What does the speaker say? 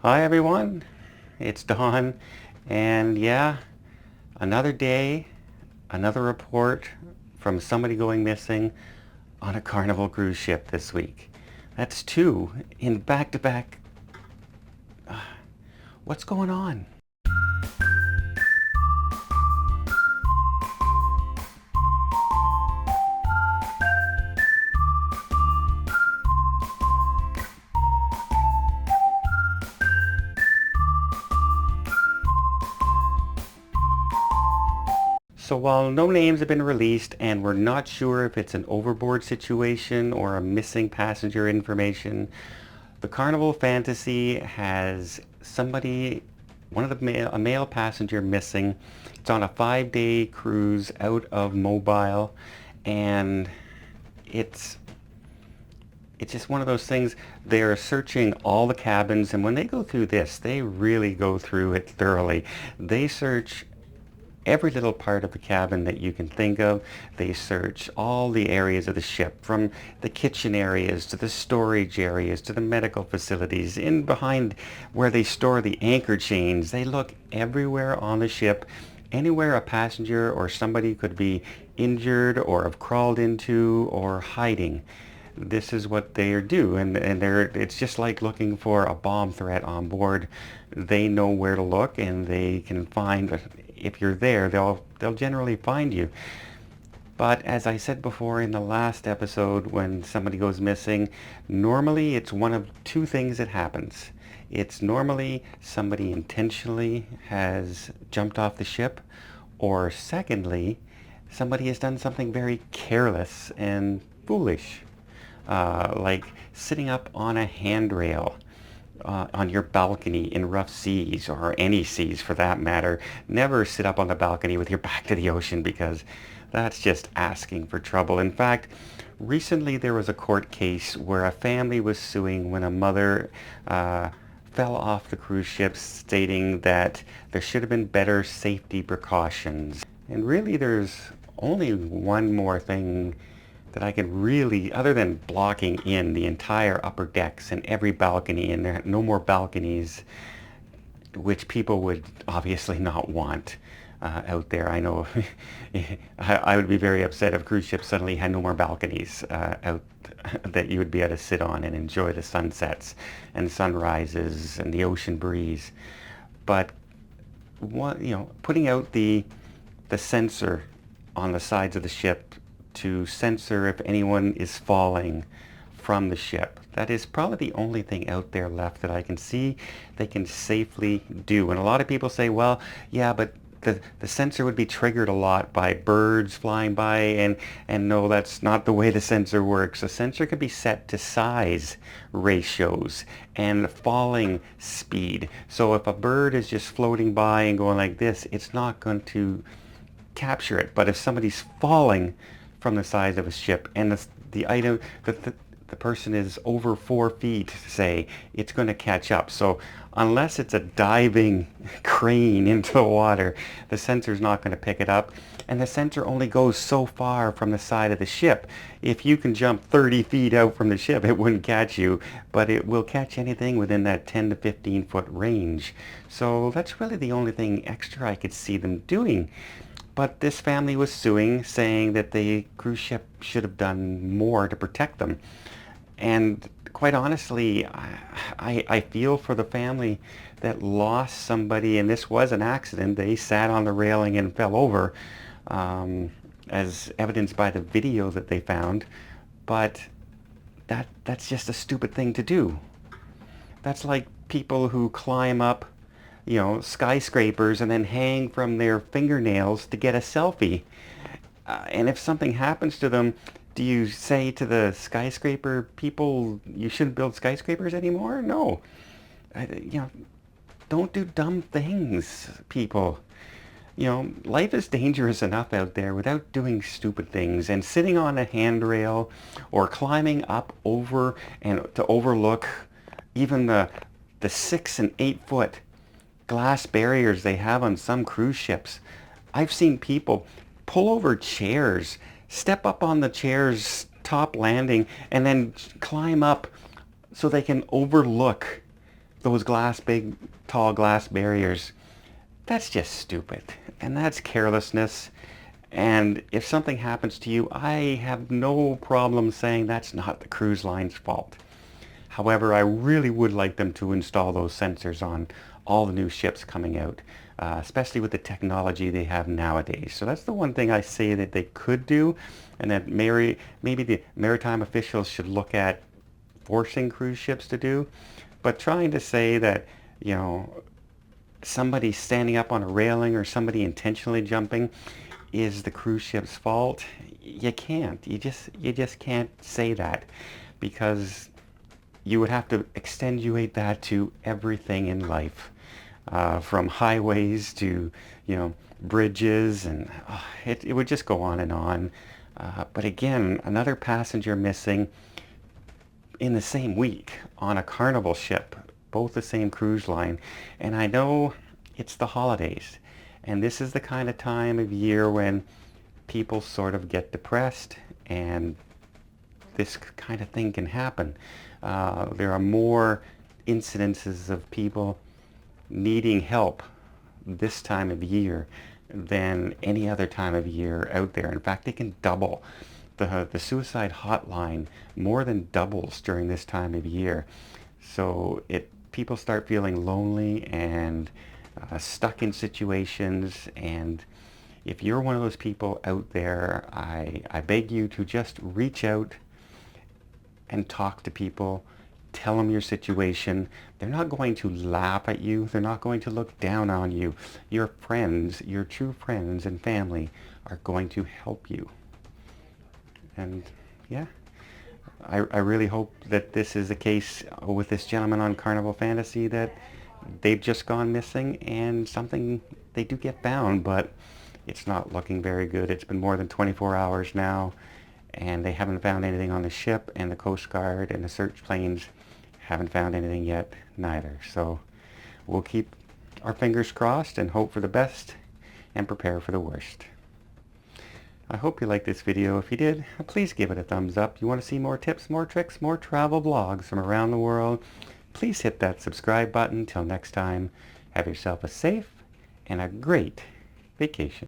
Hi everyone, it's Don, and yeah, another day, another report from somebody going missing on a Carnival cruise ship this week. That's two in back-to-back. What's going on? So while no names have been released and we're not sure if it's an overboard situation or a missing passenger information, the Carnival Fantasy has somebody, a male passenger missing. It's on a 5-day cruise out of Mobile, and it's it's just one of those things. They're searching all the cabins, and when they go through this, they really go through it thoroughly. They search every little part of the cabin that you can think of. They search all the areas of the ship, from the kitchen areas to the storage areas to the medical facilities, in behind where they store the anchor chains. They look everywhere on the ship, anywhere a passenger or somebody could be injured or have crawled into or hiding. This is what they do, and it's just like looking for a bomb threat on board. They know where to look, and they can find, if you're there, they'll generally find you. But as I said before in the last episode, when somebody goes missing, normally it's one of two things that happens. It's normally somebody intentionally has jumped off the ship, or secondly, somebody has done something very careless and foolish, like sitting up on a handrail on your balcony in rough seas, or any seas for that matter. Never sit up on the balcony with your back to the ocean, because that's just asking for trouble. In fact, recently there was a court case where a family was suing when a mother fell off the cruise ship, stating that there should have been better safety precautions. And really there's only one more thing that I can really, other than blocking in the entire upper decks and every balcony, and there are no more balconies, which people would obviously not want out there. I know I would be very upset if cruise ships suddenly had no more balconies out that you would be able to sit on and enjoy the sunsets and sunrises and the ocean breeze. But putting out the sensor on the sides of the ship to censor if anyone is falling from the ship. That is probably the only thing out there left that I can see they can safely do. And a lot of people say, well, yeah, but the sensor would be triggered a lot by birds flying by, and no, that's not the way the sensor works. The sensor could be set to size ratios and falling speed. So if a bird is just floating by and going like this, it's not going to capture it. But if somebody's falling from the size of a ship, and the person is over 4 feet, say, it's going to catch up. So unless it's a diving crane into the water, the sensor's not going to pick it up. And the sensor only goes so far from the side of the ship. If you can jump 30 feet out from the ship, it wouldn't catch you, but it will catch anything within that 10 to 15 foot range. So that's really the only thing extra I could see them doing. But this family was suing, saying that the cruise ship should have done more to protect them. And quite honestly, I feel for the family that lost somebody, and this was an accident. They sat on the railing and fell over, as evidenced by the video that they found. But that's just a stupid thing to do. That's like people who climb up skyscrapers and then hang from their fingernails to get a selfie. And if something happens to them, do you say to the skyscraper people, you shouldn't build skyscrapers anymore? No. Don't do dumb things, people. Life is dangerous enough out there without doing stupid things. And sitting on a handrail or climbing up over and to overlook even the 6 and 8 foot glass barriers they have on some cruise ships. I've seen people pull over chairs, step up on the chair's top landing, and then climb up so they can overlook those big, tall glass barriers, that's just stupid. And that's carelessness. And if something happens to you, I have no problem saying that's not the cruise line's fault. However, I really would like them to install those sensors on all the new ships coming out, especially with the technology they have nowadays. So that's the one thing I say that they could do, and that maybe the maritime officials should look at forcing cruise ships to do. But trying to say that, you know, somebody standing up on a railing or somebody intentionally jumping is the cruise ship's fault, you can't. You just can't say that, because you would have to extenuate that to everything in life, from highways to, bridges, and it would just go on and on. But again, another passenger missing in the same week on a Carnival ship, both the same cruise line. And I know it's the holidays, and this is the kind of time of year when people sort of get depressed, and this kind of thing can happen. There are more incidences of people needing help this time of year than any other time of year out there. In fact, it can double. The suicide hotline more than doubles during this time of year. So people start feeling lonely and stuck in situations. And if you're one of those people out there, I beg you to just reach out and talk to people. Tell them your situation. They're not going to laugh at you. They're not going to look down on you. Your friends, your true friends and family are going to help you. And yeah, I really hope that this is the case with this gentleman on Carnival Fantasy, that they've just gone missing and they do get found, but it's not looking very good. It's been more than 24 hours now, and they haven't found anything on the ship, and the Coast Guard and the search planes haven't found anything yet neither. So we'll keep our fingers crossed and hope for the best and prepare for the worst. I hope you liked this video. If you did, please give it a thumbs up. You want to see more tips, more tricks, more travel vlogs from around the world, please hit that subscribe button. Till next time, have yourself a safe and a great vacation.